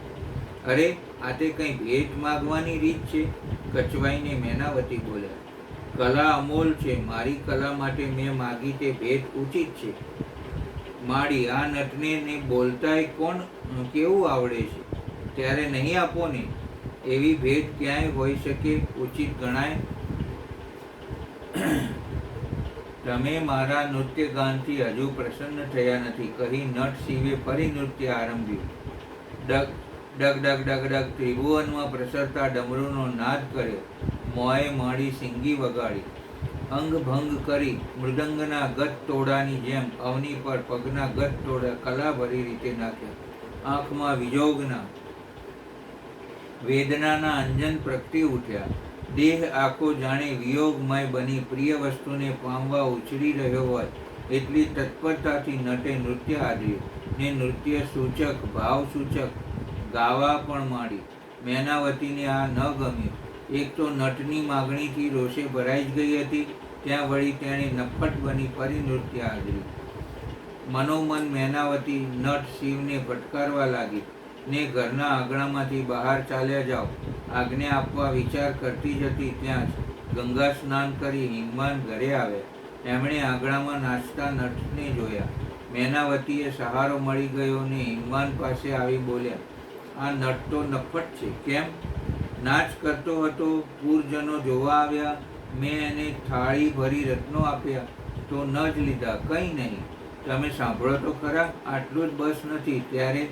અરે, આ તે કંઈ ભેટ માગવાની રીત છે? કચવાઈને મેનાવતી બોલ્યા. કલા અમોલ છે. મારી કલા માટે મેં માગી તે ભેટ ઉચિત છે. માડી, આ નટને ને બોલતાય કોણ કેવું આવડે છે, ત્યારે નહીં આપો ને? એવી ભેટ ક્યાંય હોઈ શકે? ઉચિત ગણાય? તમે મારા નૃત્ય ગાનથી હજુ પ્રસન્ન થયા નથી, કહી નટ શિવે ફરી નૃત્ય આરંભ્યું. ડગ ડગ ડગ ડગ ડગ ત્રિભુવનમાં પ્રસરતા ડમરૂનો નાદ કર્યો. મોએ માડી સિંગી વગાડી. અંગ ભંગ કરી મૃદંગના ગત તોડાની જેમ અવની પર પગના ગત તોડા કલાભરી રીતે નાખ્યા. આંખમાં વિજોગના વેદનાના અંજન પ્રગટી ઉઠ્યા. દેહ આખો જાણે વિયોગમય બની પ્રિય વસ્તુને પામવા ઉછળી રહ્યો હોય એટલી તત્પરતાથી નટે નૃત્ય આદર્યું ને નૃત્ય સૂચક, ભાવ સૂચક ગાવા પણ માંડી. મેનાવતીને આ ન ગમ્યું. એક તો નટની માગણીથી રોષે ભરાઈ જ ગઈ હતી, ત્યાં વળી તેણે નફ્ફટ બની ફરી નૃત્ય આદર્યું. મનોમન મેનાવતી નટ શિવને ફટકારવા લાગી ને ઘરના આંગણામાંથી બહાર ચાલ્યા જાઓ આજ્ઞા આપવા વિચાર કરતી જ હતી ત્યાં જ ગંગા સ્નાન કરી હિમવાન ઘરે આવ્યા. એમણે આંગણામાં નાચતા નટને જોયા. મેનાવતીએ સહારો મળી ગયો ને હિમવાન પાસે આવી બોલ્યા, આ નટ તો નફ્ફટ છે. કેમ? નાચ કરતો હતો, પૂરજનો જોવા આવ્યા, મેં એને થાળી ભરી રત્નો આપ્યા તો ન જ લીધા. કંઈ નહીં, તમે સાંભળો તો ખરા, આટલું જ બસ નથી. ત્યારે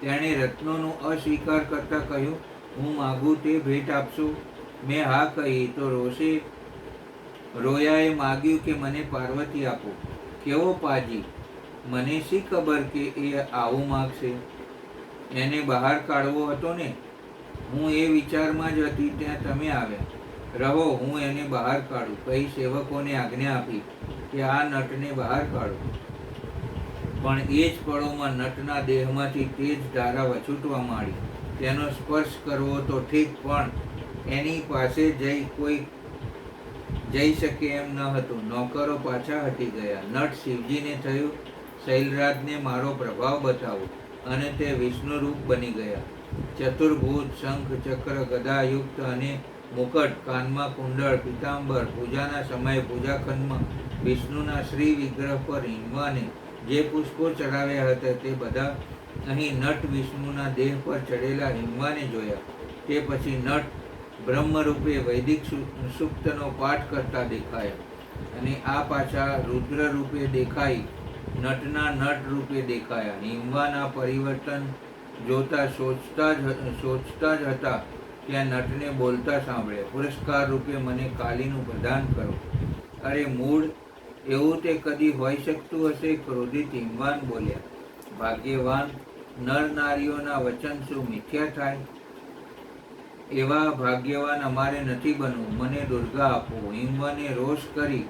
તેણે રત્નોનો અસ્વીકાર કરતા કહ્યું, હું માગું તે ભેટ આપશો? મેં હા કહી તો રોયાએ માગ્યું કે મને પાર્વતી આપો. કેવો પાજી! મને શી ખબર કે એ આવું માગશે? એને બહાર કાઢવો હતો ને? હું એ વિચારમાં જ હતી ત્યાં તમે આવ્યા. રહો, હું એને બહાર કાઢું. કહી સેવકોને આજ્ઞા આપી કે આ નટને બહાર કાઢો. પણ એ જ પળોમાં નટના દેહમાંથી તેજ ધારા વછૂટવા માંડી. તેનો સ્પર્શ કરવો તો ઠીક, પણ એની પાસે કોઈ જઈ શકે એમ ન હતું. નોકરો પાછા હટી ગયા. નટ શિવજીને થયું, શૈલરાજને મારો પ્રભાવ બતાવો, અને તે વિષ્ણુ રૂપ બની ગયા. ચતુર્ભુજ, શંખ ચક્ર ગદાયુક્ત અને મુકટ, કાનમાં કુંડળ, પીતાંબર, પૂજાના સમયે પૂજાખંડમાં વિષ્ણુના શ્રી વિગ્રહ પર હિમવાને જે પુષ્પો ચડાવ્યા હતા તે બધા અહીં નટ વિષ્ણુના દેહ પર ચડેલા હિમવાને જોયા. તે પછી નટ બ્રહ્મરૂપે વૈદિક સૂક્તનો પાઠ કરતા દેખાયા અને આ પાછા રુદ્ર રૂપે દેખાઈ નટના નટ રૂપે દેખાયા. હિમવાના પરિવર્તન જોતા સોચતા જ હતા ત્યાં નટને બોલતા સાંભળ્યા, પુરસ્કાર રૂપે મને કાલીનું પ્રદાન કરો. અરે મૂળ, એવું તે કદી હોઈ શકતું હશે? ક્રોધિત હિમવાન બોલ્યા. ભાગ્યવાન, નર નારીઓના વચન શું મિથ્યા થાય? એવા ભાગ્યવાન અમારે નથી બનવું, મને દુર્ગા આપો. હિમવાને રોષ કરી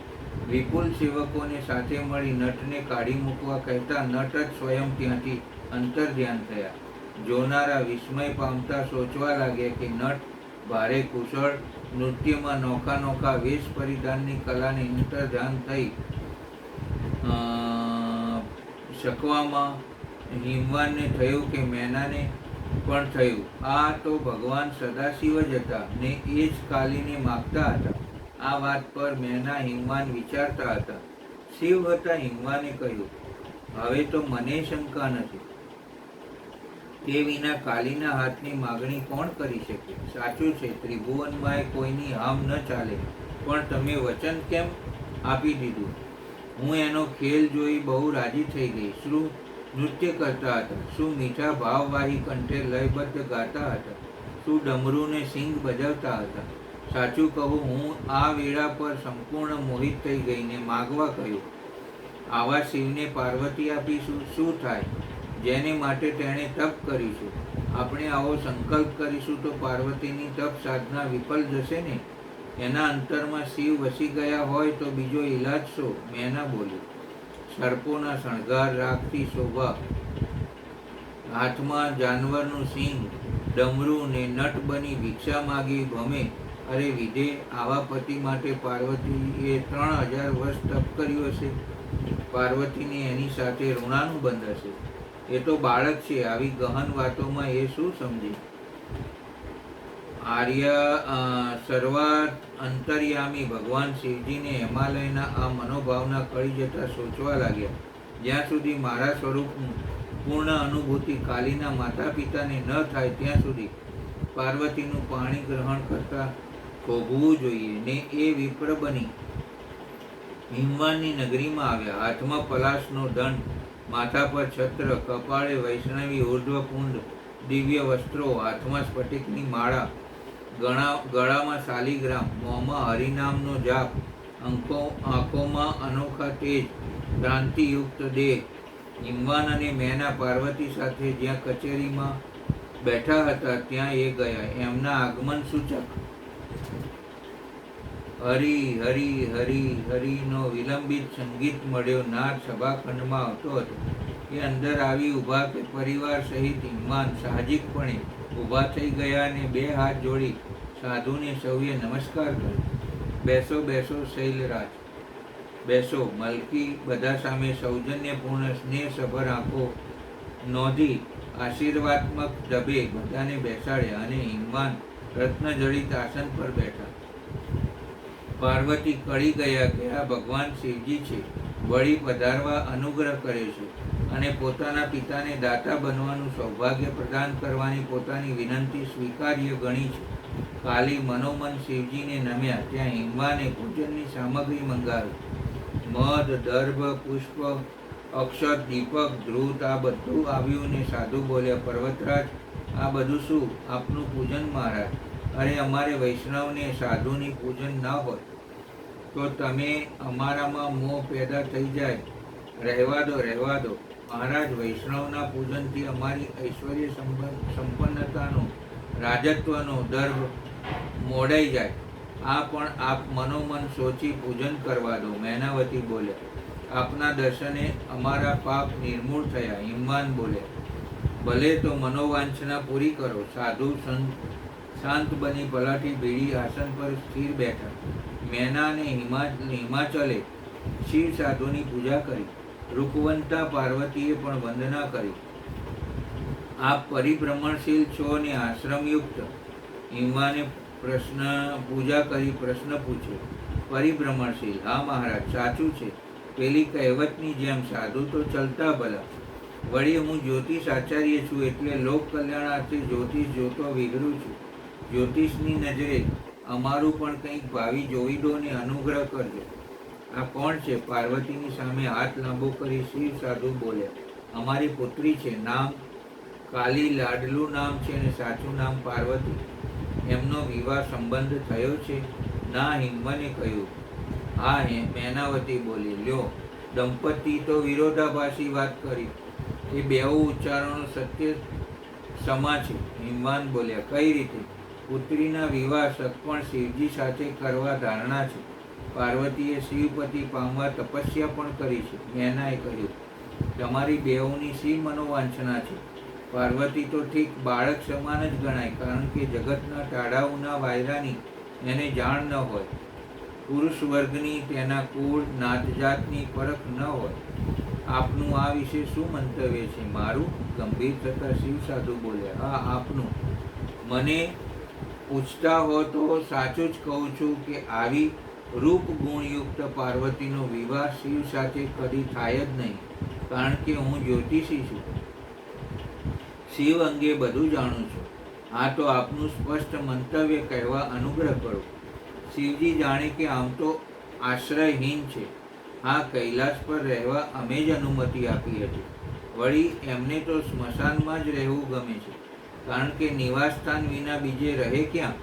વિપુલ સેવકોને સાથે મળી નટને કાઢી મૂકવા કહેતા નટ જ સ્વયં ત્યાંથી અંતર્ધ્યાન થયા. જોનારા વિસ્મય પામતા સોચવા લાગ્યા કે નટ ભારે કુશળ, નૃત્યમાં નોખા નોખા વેશ પરિધાનની કલાને અંતર્ધ્યાન થઈ શકવામાં હિમવાનને થયું કે મેનાને પણ થયું. આ તો ભગવાન સદાશિવ જ હતા ને એ જ કાલીને માગતા હતા. આ વાત પર મેના હિમવાન વિચારતા હતા. શિવ હતા હિમવાને કહ્યું, હવે તો મને શંકા નથી, તે વિના કાલીના હાથની માગણી કોણ કરી શકે? સાચું છે, ત્રિભુવનમાં કોઈની હામ ન ચાલે, પણ તમે વચન કેમ આપી દીધું? હું એનો ખેલ જોઈ બહુ રાજી થઈ ગઈ. શું નૃત્ય કરતા હતા, શું મીઠા ભાવવાહી કંઠે લયબદ્ધ ગાતા હતા, શું ડમરૂને સિંગ બજાવતા હતા. સાચું કહું, હું આ વેળા પર સંપૂર્ણ મોહિત થઈ ગઈને માગવા કહ્યું, આવા શિવને પાર્વતી આપીશું શું થાય? જેને માટે તેણે તપ કરીશું. આપણે આવો સંકલ્પ કરીશું તો પાર્વતીની તપ સાધના વિફળ જશે ને? એના અંતરમાં શિવ વસી ગયા હોય તો બીજો ઈલાજ શો? મેના બોલી. સર્પોના શણગાર રાખતી શોભા, હાથમાં જાનવરનું સિંગ, ડમરું ને નટ બની ભિક્ષા માગી ભમે. અરે વિધે, આવા પતિ માટે પાર્વતીએ 3000 વર્ષ તપ કર્યું હશે. પાર્વતીને એની સાથે ઋણાનું બંધ હશે. એ તો બાળક છે, આવી ગહન વાતોમાં એ શું સમજે? સર્વાત અંતર્યામી ભગવાન શિવજીને હિમાલયના આ મનોભાવના કળી જતા સોચવા લાગ્યા, જ્યાં સુધી મારા સ્વરૂપનું પૂર્ણ અનુભૂતિ કાલીના માતા પિતાને ન થાય ત્યાં સુધી પાર્વતીનું પાણી ગ્રહણ કરતા થોભવું જોઈએ. ને એ વિપ્ર બની હિમવાનની નગરીમાં આવ્યા. હાથમાં પલાશનો દંડ, માથા પર છત્ર, કપાળે વૈષ્ણવી ઉર્ધ્વપુંડ, દિવ્ય વસ્ત્રો, હાથમાં સ્ફટિકની માળા, ગળામાં શાલિગ્રામ, મોંમાં હરિનામનો જાપ, આંખોમાં અનોખા તેજ, ક્રાંતિયુક્ત દેહ. હિમવાન અને મેના પાર્વતી સાથે જ્યાં કચેરીમાં બેઠા હતા ત્યાં એ ગયા. એમના આગમન સૂચક હરી હરી હરી હરીનો વિલંબિત સંગીત મળ્યો. નાદ સભાખંડમાં આવતો હતો. એ અંદર આવી ઊભા કે પરિવાર સહિત હિમવાન સાહજિકપણે ઊભા થઈ ગયા અને 2 હાથ જોડી સાધુને સૌએ નમસ્કાર કર્યો. બેસો બેસો શૈલરાજ, બેસો. મલકી બધા સામે સૌજન્યપૂર્ણ સ્નેહસભર આંખો નોંધી આશીર્વાત્મક ઢબે બધાને બેસાડ્યા અને હિમવાન રત્નજડિત આસન પર બેઠા. પાર્વતી કળી ગયા કે આ ભગવાન શિવજી છે, વળી પધારવા અનુગ્રહ કરે છે અને પોતાના પિતાને દાતા બનવાનું સૌભાગ્ય પ્રદાન કરવાની પોતાની વિનંતી સ્વીકાર્ય ગણી છે. કાલી મનોમન શિવજીને નમ્યા. ત્યાં હિમવાને ભોજનની સામગ્રી મંગાવી. મધ, દર્ભ, પુષ્પ, અક્ષત, દીપક, ધ્રુત આ બધું આવ્યું ને સાધુ બોલ્યા, પર્વતરાજ, આ બધું શું? આપનું પૂજન મહારાજ. અરે અમારે વૈષ્ણવને સાધુની પૂજન ના હોય તો તમે અમારામાં મોહ પેદા થઈ જાય. રહેવા દો, રહેવા દો મહારાજ. વૈષ્ણવના પૂજનથી અમારી ઐશ્વર્ય સંપન્નતાનો, રાજત્વનો દર્ભ મોડાઈ જાય. આ પણ આપ મનોમન સોચી પૂજન કરવા દો. મેનાવતી બોલ્યા, આપના દર્શને અમારા પાપ નિર્મૂળ થયા. હિમવાન બોલ્યા, ભલે તો મનોવાંછના પૂરી કરો. સાધુ શાંત બની પલાઠી ભીડી આસન પર સ્થિર બેઠા. મેના અને હિમાચલે શિવ સાધુની પૂજા કરી. રૂકવંતા પાર્વતીએ પણ વંદના કરી. આપ પરિભ્રમણશીલ છો ને આશ્રમયુક્ત. હિમવાને પૂજા કરી પ્રશ્ન પૂછ્યો. પરિભ્રમણશીલ? હા મહારાજ, સાચું છે. પેલી કહેવતની જેમ સાધુ તો ચલતા ભલા. વળી હું જ્યોતિષ આચાર્ય છું એટલે લોક કલ્યાણાર્થે જ્યોતિષ જોતો વિગરું છું. જ્યોતિષની નજરે અમારું પણ કંઈક ભાવિ જોઈ દો ને અનુગ્રહ કરજો. આ કોણ છે? પાર્વતીની સામે હાથ લાંબો કરી શિવ સાધુ બોલ્યા, અમારી પુત્રી છે. નામ કાલી, લાડલું નામ છે અને સાચું નામ પાર્વતી. એમનો વિવાહ સંબંધ થયો છે? ના, હિમવાને કહ્યું. હા, મેનાવતી બોલી. લ્યો, દંપતી તો વિરોધાભાસી વાત કરી. એ બેઉ ઉચ્ચારણો સત્ય સમા છે. હિમવાન બોલ્યા, કઈ રીતે? પુત્રીના વિવાહ સગપણ શિવજી સાથે કરવા ધારણા છે. પાર્વતીએ શિવપતિ પામવા તપસ્યા પણ કરી છે. મેનાએ કહ્યું, તમારી બેઉની શી મનોવાંછના છે? પાર્વતી તો ઠીક બાળક સમાન જ ગણાય, કારણ કે જગતના ટાળાઓના વાયરાની એને જાણ ન હોય, પુરુષ વર્ગની, તેના કુળ નાતજાતની પરખ ન હોય. આપનું આ વિશે શું મંતવ્ય છે? મારું? ગંભીર થતા શિવ સાધુ બોલ્યા, હા, આપનું. મને પૂછતા હો તો સાચું જ કહું છું કે આવી રૂપ ગુણયુક્ત પાર્વતીનો વિવાહ શિવ સાથે કદી થાય જ નહીં, કારણ કે હું જ્યોતિષી છું, શિવ અંગે બધું જાણું છું. હા, તો આપનું સ્પષ્ટ મંતવ્ય કહેવા અનુગ્રહ કરો. શિવજી જાણે કે આમ તો આશ્રયહીન છે. હા, કૈલાસ પર રહેવા અમે જ અનુમતિ આપી હતી. વળી એમને તો સ્મશાનમાં જ રહેવું ગમે છે, કારણ કે નિવાસસ્થાન વિના બીજે રહે ક્યાં?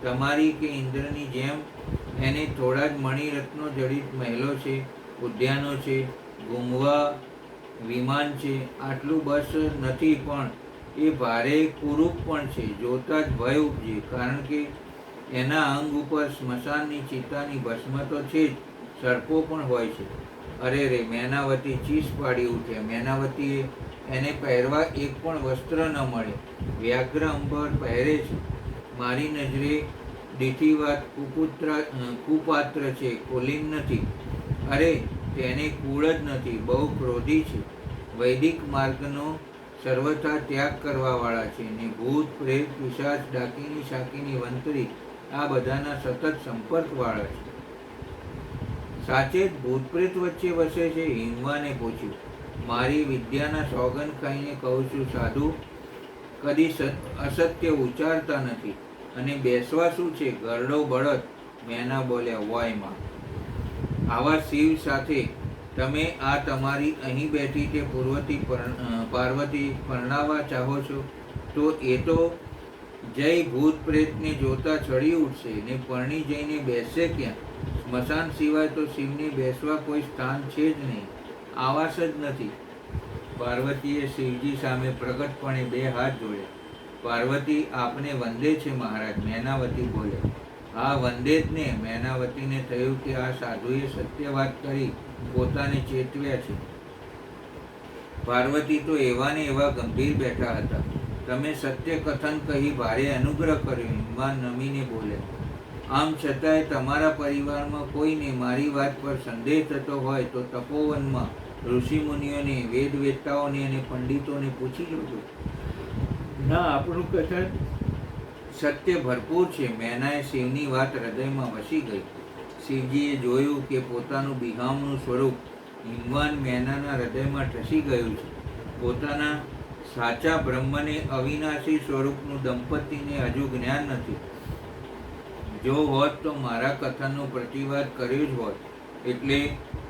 તમારી કે ઇન્દ્રની જેમ એને થોડા જ મણિરત્નો જડિત મહેલો છે, ઉદ્યાનો છે, ઘૂમવા વિમાન છે, આટલું બસ નથી, પણ એ ભારે કુરૂપ પણ છે. જોતા જ ભય ઉપજે, કારણ કે એના અંગ ઉપર સ્મશાનની ચિતાની ભસ્મ તો છે જ, સર્પો પણ હોય છે. અરે રે! મેનાવતી ચીસ પાડી ઉઠ્યા. મેનાવતીએ એને પહેરવા એક પણ વસ્ત્ર ન મળે. વ્યાઘ્ર અંબર પહેરે છે. મારી નજરે દીઠી વાત કુપાત્ર છે, કુલીન નથી. અરે, તેને કુળ જ નથી, બહુ ક્રોધી છે. વૈદિક માર્ગનો સર્વથા ત્યાગ કરવાવાળા છે, ને ભૂત પ્રેત પિશાચ ડાકીની શાકીની વંતરી આ બધાના સતત સંપર્કવાળા છે. સાચે જ ભૂત પ્રેત વચ્ચે વસે છે? હિમવાને પૂછ્યું. મારી વિદ્યાના સોગંદ ખાઈને કહું છું સાધુ, કદી અસત્ય ઉચ્ચારતા નથી. અને બેસવા શું છે, ગરડો બળદ? મેના બોલ્યા, વોયમાં આવા શિવ સાથે તમે આ તમારી અહીં બેઠી તે પાર્વતી પરણાવવા ચાહો છો? તો એ તો જય ભૂત પ્રેતને જોતા ચડી ઉઠશે, ને પરણી જઈને બેસશે ક્યાં? સ્મશાન સિવાય તો શિવને બેસવા કોઈ સ્થાન છે જ નહીં, આવાસ જ નથી. પાર્વતીએ શિવજી સામે પ્રગટપણે બે હાથ જોડ્યા. પાર્વતી આપને વંદે છે મહારાજ. મેનાવતી બોલ્યા, હા, વંદે જ ને. મેનાવતીને થયું કે આ સાધુએ સત્ય વાત કરી પોતાને ચેતવ્યા છે. પાર્વતી તો એવા ને એવા ગંભીર બેઠા હતા. તમે સત્ય કથન કહી ભારે અનુગ્રહ કર્યો. હિમવાન નમીને બોલ્યા, આમ છતાંય તમારા પરિવારમાં કોઈને મારી વાત પર સંદેહ થતો હોય તો તપોવનમાં ઋષિમુનિઓને, વેદવેત્તાઓને અને પંડિતોને પૂછી જોજો. ના, આપણું કથન સત્ય ભરપૂર છે. મેનાએ શિવની વાત હૃદયમાં વસી ગઈ. શિવજીએ જોયું કે પોતાનું બિહામણું સ્વરૂપ હિમવાન મેનાના હૃદયમાં ઠસી ગયું છે. પોતાના સાચા બ્રહ્મને અવિનાશી સ્વરૂપનું દંપતીને હજુ જ્ઞાન નથી. જો હોત તો મારા કથનનો પ્રતિવાદ કર્યો જ હોત. એટલે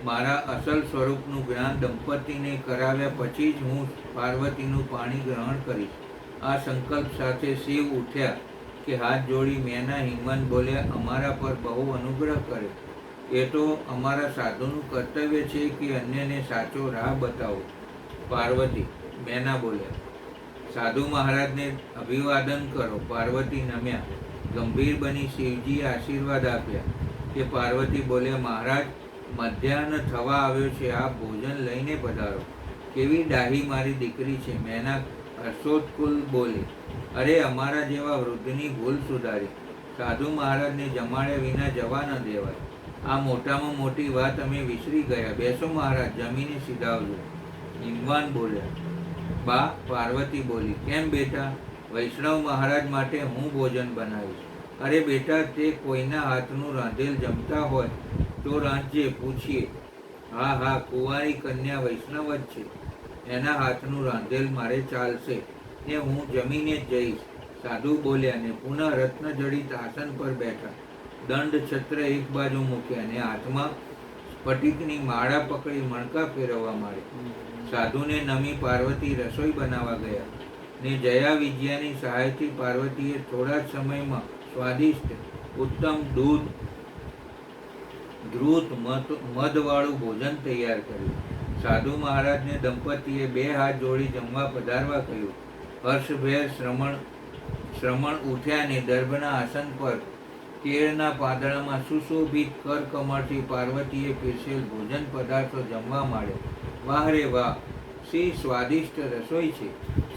મારા અસલ સ્વરૂપનું જ્ઞાન દંપતીને કરાવ્યા પછી જ હું પાર્વતીનું પાણી ગ્રહણ કરીશ. આ સંકલ્પ સાથે શિવ ઉઠ્યા કે હાથ જોડી. મેના હિમવાન બોલ્યા, અમારા પર બહુ અનુગ્રહ કર્યો. એ તો અમારા સાધુનું કર્તવ્ય છે કે અન્યને સાચો રાહ બતાવો. પાર્વતી. મેના બોલ્યા, સાધુ મહારાજને અભિવાદન કરો. પાર્વતી નમ્યા. ગંભીર બની શિવજીએ આશીર્વાદ આપ્યા. કે પાર્વતી બોલ્યા, મહારાજ, મધ્યાહ્ન થવા આવ્યો છે, આપ ભોજન લઈને પધારો. કેવી ડાહી મારી દીકરી છે. મેના હર્ષોત્કુલ બોલી, અરે, અમારા જેવા વૃદ્ધની ભૂલ સુધારી. સાધુ મહારાજને જમાડ્યા વિના જવા ન દેવાય. આ મોટામાં મોટી વાત અમે વિસરી ગયા. બેસો મહારાજ, જમીને સીધાવજો. હિમવાન બોલ્યા. બા, પાર્વતી બોલી, કેમ બેટા? વૈષ્ણવ મહારાજ માટે હું ભોજન બનાવીશ. અરે બેટા, તે કોઈના હાથનું રાંધેલ જમતા હોય તો રાંધજે, પૂછીએ. હા હા, કુંવારી કન્યા વૈષ્ણવ જ છે, એના હાથનું રાંધેલ મારે ચાલશે, ને હું જમીને જ જઈશ. સાધુ બોલ્યા ને પુનઃ રત્નજડિત આસન પર બેઠા. દંડ છત્ર એક બાજુ મૂક્યા ને હાથમાં સ્ફટિકની માળા પકડી મણકા ફેરવવા માંડી. સાધુને નમી પાર્વતી રસોઈ બનાવવા ગયા. ને જયા વિજયાની સહાયથી પાર્વતીએ થોડા જ સમયમાં સ્વાદિષ્ટ ઉત્તમ દૂધ ધ્રુત મધવાળું ભોજન તૈયાર કર્યું. સાધુ મહારાજને દંપતીએ બે હાથ જોડી જમવા પધારવા કહ્યું. હર્ષભેર શ્રમણ ઉઠ્યા ને દર્ભના આસન પર કેળના પાંદડામાં સુશોભિત કરકમળથી પાર્વતીએ પીરસેલ ભોજન પદાર્થો જમવા માંડ્યા. વાહ રે વાહ, શી સ્વાદિષ્ટ રસોઈ છે!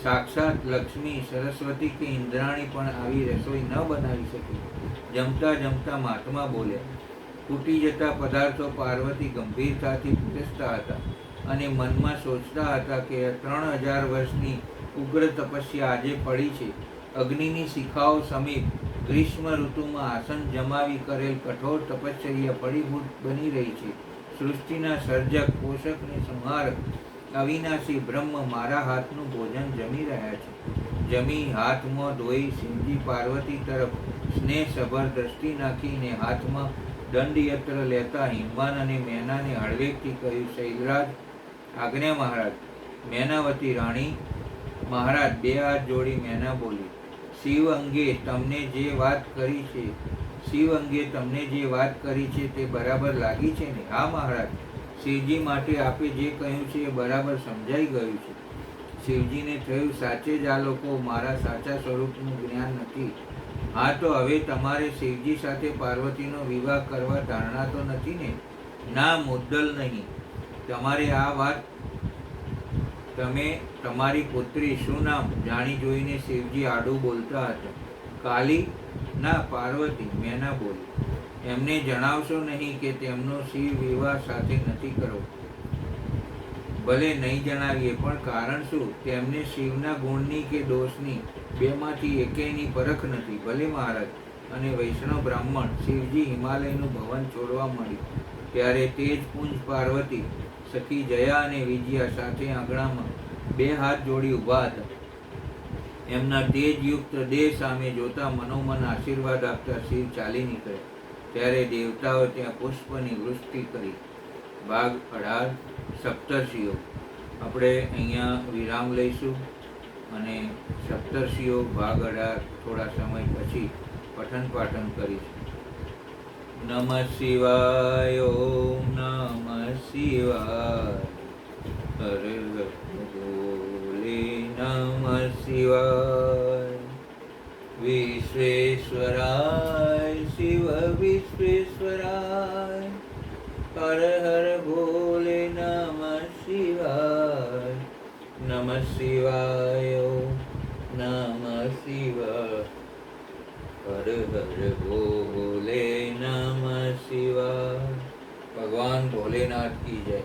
સાક્ષાત લક્ષ્મી, સરસ્વતી કે ઇન્દ્રાણી પણ આવી રસોઈ ન બનાવી શકે. જમતા જમતા મહાત્મા બોલ્યા. ફૂટી જતા પદાર્થો પાર્વતી ગંભીરતાથી પીરસતા હતા અને મનમાં સોચતા હતા કે 3000 વર્ષની ઉગ્ર તપસ્યા આજે પડી છે. અગ્નિની શિખાઓ સમીપ ગ્રીષ્મ ઋતુમાં આસન જમાવી કરેલ કઠોર તપશ્ચર્યા ફળીભૂત બની રહી છે. સૃષ્ટિના સર્જક, પોષક ને સંહારક અવિનાશી બ્રહ્મ મારા હાથનું ભોજન જમી રહ્યા છે. જમી હાથ મોં ધોઈ શિવજી પાર્વતી તરફ સ્નેહસભર દ્રષ્ટિ નાખીને હાથમાં દંડયત્ર લેતા હિમવાન અને મેનાને હળવેકથી કહ્યું, શૈલરાજ, આજ્ઞા મહારાજ. મેનાવતી રાણી. મહારાજ. બે હાથ જોડી મેના બોલી, શિવ અંગે તમને જે વાત કરી છે તે બરાબર લાગી છે ને? હા મહારાજ. શિવજી માટે આપે જે કહ્યું છે એ બરાબર સમજાઈ ગયું છે. શિવજીને થયું, સાચે જ આ લોકો મારા સાચા સ્વરૂપનું જ્ઞાન નથી. હા, તો હવે તમારે શિવજી સાથે પાર્વતીનો વિવાહ કરવા ધારણા તો નથી ને? ના, મુદ્દલ નહીં. તમારે આ વાત તમે તમારી પુત્રી, શું નામ? જાણી જોઈને શિવજી આડું બોલતા હતા. કાલી? ના, પાર્વતી. મેના બોલી. એમને જણાવશો નહીં કે તેમનો શિવ વિવાહ સાથે નથી કરવો? ભલે નહીં જણાવીએ, પણ કારણ શું? તેમને શિવના ગુણની કે દોષની બેમાંથી એકેયની પરખ નથી. ભલે મહારાજ. અને વૈષ્ણવ બ્રાહ્મણ. શિવજી હિમાલયનું ભવન છોડવા માંડ્યું ત્યારે તેજપુંજ પાર્વતી, સખી જયા અને વિજયા સાથે આંગણામાં બે હાથ જોડી ઊભા હતા. એમના તેજયુક્ત દેહ સામે જોતા મનોમન આશીર્વાદ આપતા શિવ ચાલી નીકળ્યા. ત્યારે દેવતાઓ ત્યાં પુષ્પની વૃષ્ટિ કરી. ભાગ 18 સપ્તર્ષિઓ. આપણે અહીંયા વિરામ લઈશું અને સપ્તર્ષિઓ ભાગ 18 થોડા સમય પછી પઠન પાઠન કરીશું. નમઃ શિવાય. ઓમ નમઃ શિવાય. હર હર બોલે નમઃ શિવાય. વિશ્વેશ્વરાય શિવ વિશ્વેશ્વરાય. હર હર ભોલે નમઃ શિવાય. નમઃ શિવાય. નમઃ શિવાય. હર હર ભોલે નમઃ શિવાય. ભગવાન ભોલેનાથ કી જય.